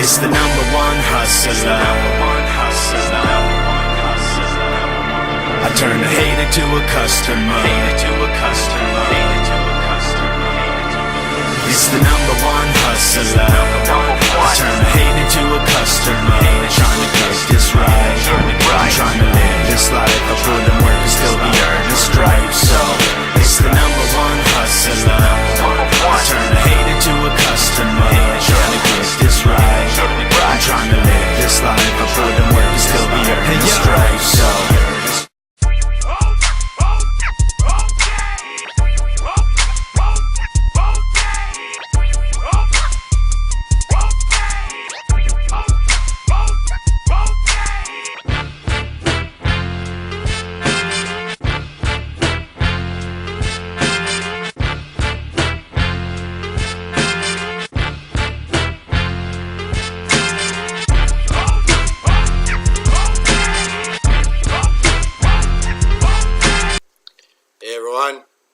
It's the number one hustler. I turn a hater to a customer. It's the number one hustler. I turn a hater to a customer. Trying to get this right. I'm trying to live this life. I put in work and still be earning stripes. So it's the number one hustler. I turn a hater to a customer. Trying to get this right. I'm trying to live this life. I put in work and still be earning stripes. So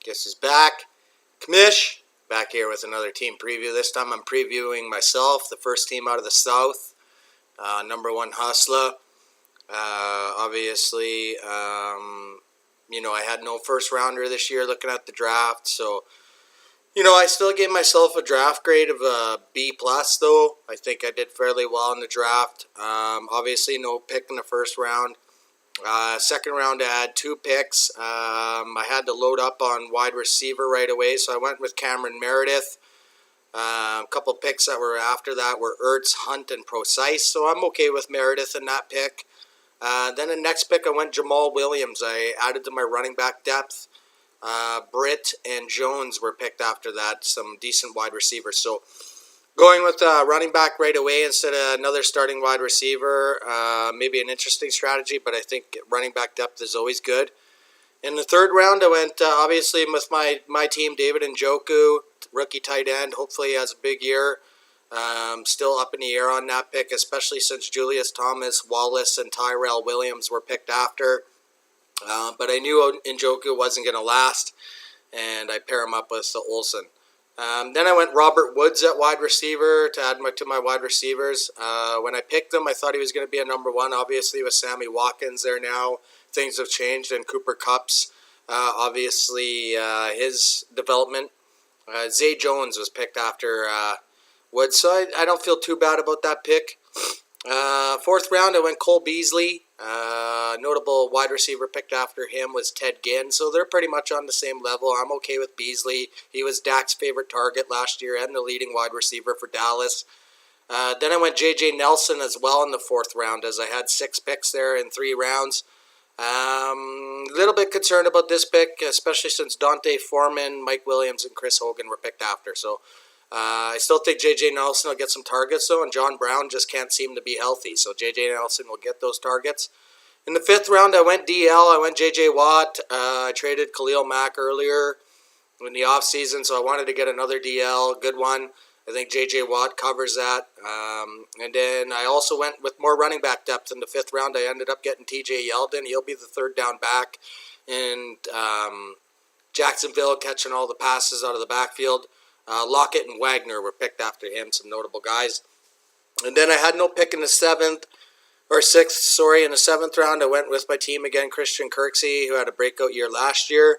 Guess is back. Kamish, back here with another team preview. This time I'm previewing myself, the first team out of the South, number one Hustla. Obviously, I had no first rounder this year looking at the draft, so, I still gave myself a draft grade of a B+, though. I think I did fairly well in the draft. Obviously, no pick in the first round. Second round, I had 2 picks. I had to load up on wide receiver right away, so I went with Cameron Meredith. A couple picks that were after that were Ertz, Hunt, and Precise, so I'm okay with Meredith in that pick. Then the next pick, I went Jamal Williams. I added to my running back depth. Britt and Jones were picked after that, some decent wide receivers. So going with running back right away instead of another starting wide receiver, maybe an interesting strategy, but I think running back depth is always good. In the third round, I went, obviously, with my team, David Njoku, rookie tight end. Hopefully he has a big year. Still up in the air on that pick, especially since Julius Thomas, Wallace, and Tyrell Williams were picked after. But I knew Njoku wasn't going to last, and I pair him up with Olsen. Then I went Robert Woods at wide receiver to add to my wide receivers. When I picked him, I thought he was going to be a number one. Obviously, with Sammy Watkins there now, things have changed. And Cooper Kupp's, obviously, his development. Zay Jones was picked after Woods, so I don't feel too bad about that pick. Fourth round, I went Cole Beasley. Notable wide receiver picked after him was Ted Ginn, so they're pretty much on the same level. I'm okay with Beasley. He was Dak's favorite target last year and the leading wide receiver for Dallas. Then I went J.J. Nelson as well in the fourth round, as I had 6 picks there in 3 rounds. A little bit concerned about this pick, especially since Dante Foreman, Mike Williams, and Chris Hogan were picked after. So I still think J.J. Nelson will get some targets, though, and John Brown just can't seem to be healthy. So J.J. Nelson will get those targets. In the 5th round, I went DL. I went J.J. Watt. I traded Khalil Mack earlier in the offseason, so I wanted to get another DL, good one. I think J.J. Watt covers that. And then I also went with more running back depth in the 5th round. I ended up getting T.J. Yeldon. He'll be the 3rd down back. And Jacksonville catching all the passes out of the backfield. Lockett and Wagner were picked after him, some notable guys. And then I had no pick in the 6th, in the 7th round. I went with my team again, Christian Kirksey, who had a breakout year last year.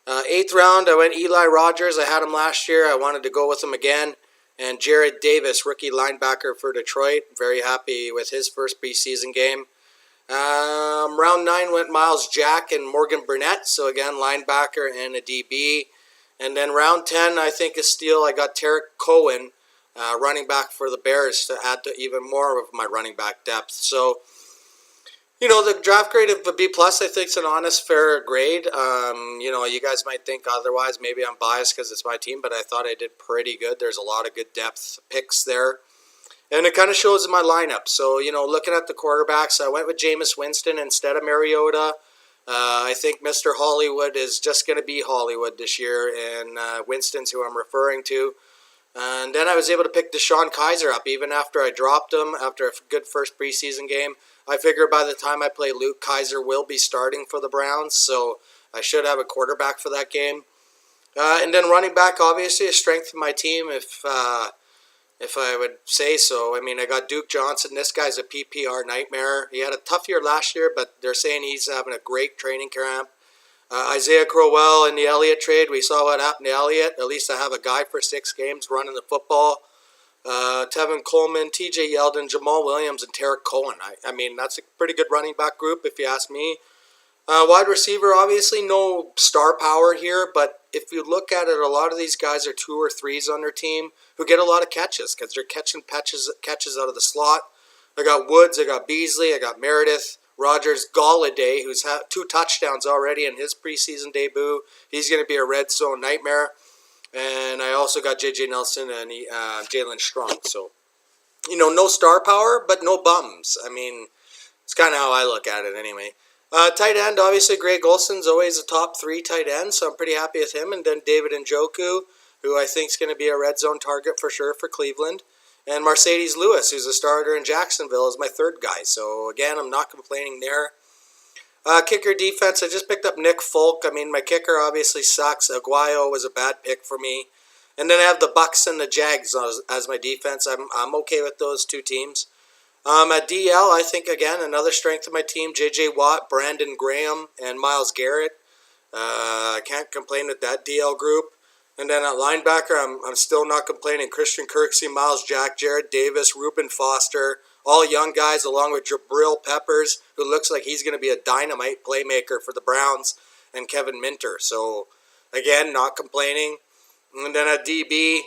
8th round, I went Eli Rogers. I had him last year. I wanted to go with him again. And Jared Davis, rookie linebacker for Detroit. Very happy with his first preseason game. Round 9 went Miles Jack and Morgan Burnett. So again, linebacker and a DB. And then round 10, I think is steal. I got Tarek Cohen, running back for the Bears, to add to even more of my running back depth. So, the draft grade of a B+, I think, is an honest, fair grade. You guys might think otherwise. Maybe I'm biased because it's my team, but I thought I did pretty good. There's a lot of good depth picks there. And it kind of shows in my lineup. So, looking at the quarterbacks, I went with Jameis Winston instead of Mariota. I think Mr. Hollywood is just going to be Hollywood this year, and Winston's who I'm referring to. And then I was able to pick Deshaun Kaiser up, even after I dropped him after a good first preseason game. I figure by the time I play Luke, Kaiser will be starting for the Browns, so I should have a quarterback for that game. And then running back, obviously, a strength of my team. If if I would say so. I mean, I got Duke Johnson. This guy's a PPR nightmare. He had a tough year last year, but they're saying he's having a great training camp. Isaiah Crowell in the Elliott trade. We saw what happened to Elliott. At least I have a guy for 6 games running the football. Tevin Coleman, TJ Yeldon, Jamal Williams, and Tarek Cohen. I mean, that's a pretty good running back group if you ask me. Wide receiver, obviously no star power here, but if you look at it, a lot of these guys are 2 or 3s on their team who get a lot of catches because they're catching catches out of the slot. I got Woods, I got Beasley, I got Meredith, Rogers, Galladay, who's had 2 touchdowns already in his preseason debut. He's going to be a red zone nightmare. And I also got J.J. Nelson and Jalen Strong. So, no star power, but no bums. I mean, it's kind of how I look at it anyway. Tight end, obviously, Greg Olson's always a top 3 tight end, so I'm pretty happy with him. And then David Njoku, who I think is going to be a red zone target for sure for Cleveland. And Mercedes Lewis, who's a starter in Jacksonville, is my 3rd guy. So, again, I'm not complaining there. Kicker defense, I just picked up Nick Folk. I mean, my kicker obviously sucks. Aguayo was a bad pick for me. And then I have the Bucks and the Jags as my defense. I'm okay with those 2 teams. At DL, I think, again, another strength of my team, J.J. Watt, Brandon Graham, and Myles Garrett. I can't complain with that DL group. And then at linebacker, I'm still not complaining. Christian Kirksey, Miles Jack, Jared Davis, Reuben Foster, all young guys, along with Jabril Peppers, who looks like he's going to be a dynamite playmaker for the Browns, and Kevin Minter. So, again, not complaining. And then at DB,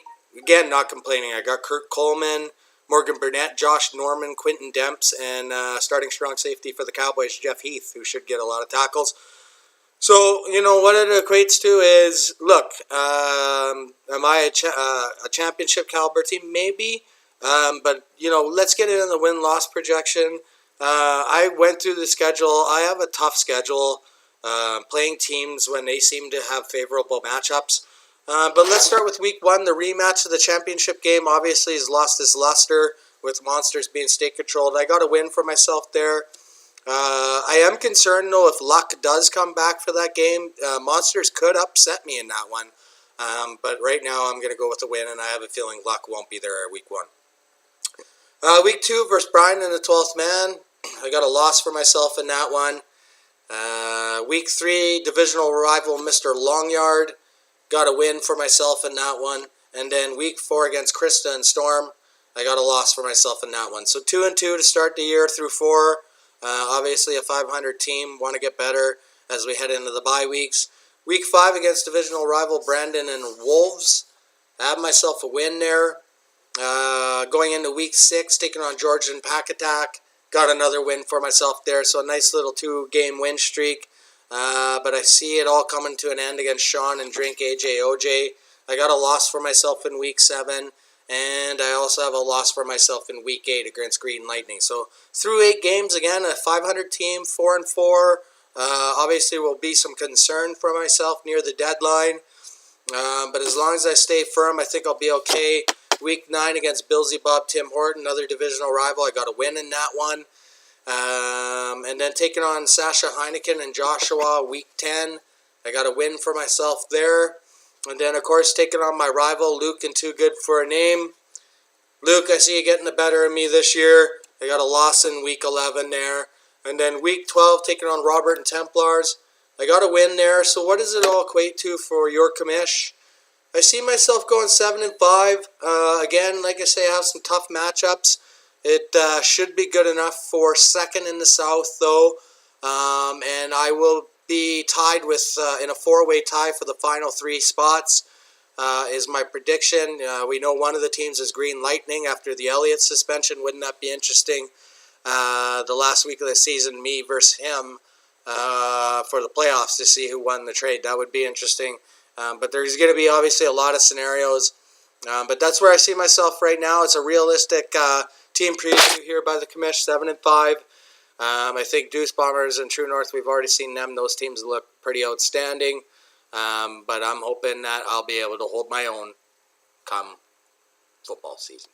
again, not complaining. I got Kurt Coleman, Morgan Burnett, Josh Norman, Quentin Demps, and starting strong safety for the Cowboys, Jeff Heath, who should get a lot of tackles. So, what it equates to is, look, am I a championship caliber team? Maybe. But, let's get into the win-loss projection. I went through the schedule. I have a tough schedule playing teams when they seem to have favorable matchups. But let's start with week 1. The rematch of the championship game obviously has lost its luster with Monsters being state-controlled. I got a win for myself there. I am concerned, though, if luck does come back for that game. Monsters could upset me in that one. But right now I'm going to go with the win, and I have a feeling luck won't be there at week 1. Week 2 versus Brian in the 12th man. I got a loss for myself in that one. Week 3, divisional rival Mr. Longyard. Got a win for myself in that one. And then week 4 against Krista and Storm, I got a loss for myself in that one. So 2-2 to start the year through 4. Obviously a 500 team. Want to get better as we head into the bye weeks. Week 5 against divisional rival Brandon and Wolves. I have myself a win there. Going into week 6, taking on Georgian Pack Attack. Got another win for myself there. So a nice little 2-game win streak. But I see it all coming to an end against Sean and Drink AJ. I got a loss for myself in week 7. And I also have a loss for myself in week 8 against Green Lightning. So through 8 games, again, a 500 team, 4-4. Obviously will be some concern for myself near the deadline. But as long as I stay firm, I think I'll be okay. Week 9 against Billsy Bob Tim Horton, another divisional rival. I got a win in that one. And then taking on Sasha Heineken and Joshua, week 10. I got a win for myself there. And then, of course, taking on my rival, Luke and Too Good for a Name. Luke, I see you getting the better of me this year. I got a loss in week 11 there. And then week 12, taking on Robert and Templars. I got a win there. So what does it all equate to for your commish? I see myself going 7-5. Again, like I say, I have some tough matchups. It should be good enough for second in the South, though. And I will be tied with, in a 4-way tie for the final 3 spots, is my prediction. We know one of the teams is Green Lightning after the Elliott suspension. Wouldn't that be interesting? The last week of the season, me versus him for the playoffs to see who won the trade. That would be interesting. But there's going to be obviously a lot of scenarios. But that's where I see myself right now. It's a realistic team preview here by the commish, 7-5. I think Deuce Bombers and True North, we've already seen them. Those teams look pretty outstanding. But I'm hoping that I'll be able to hold my own come football season.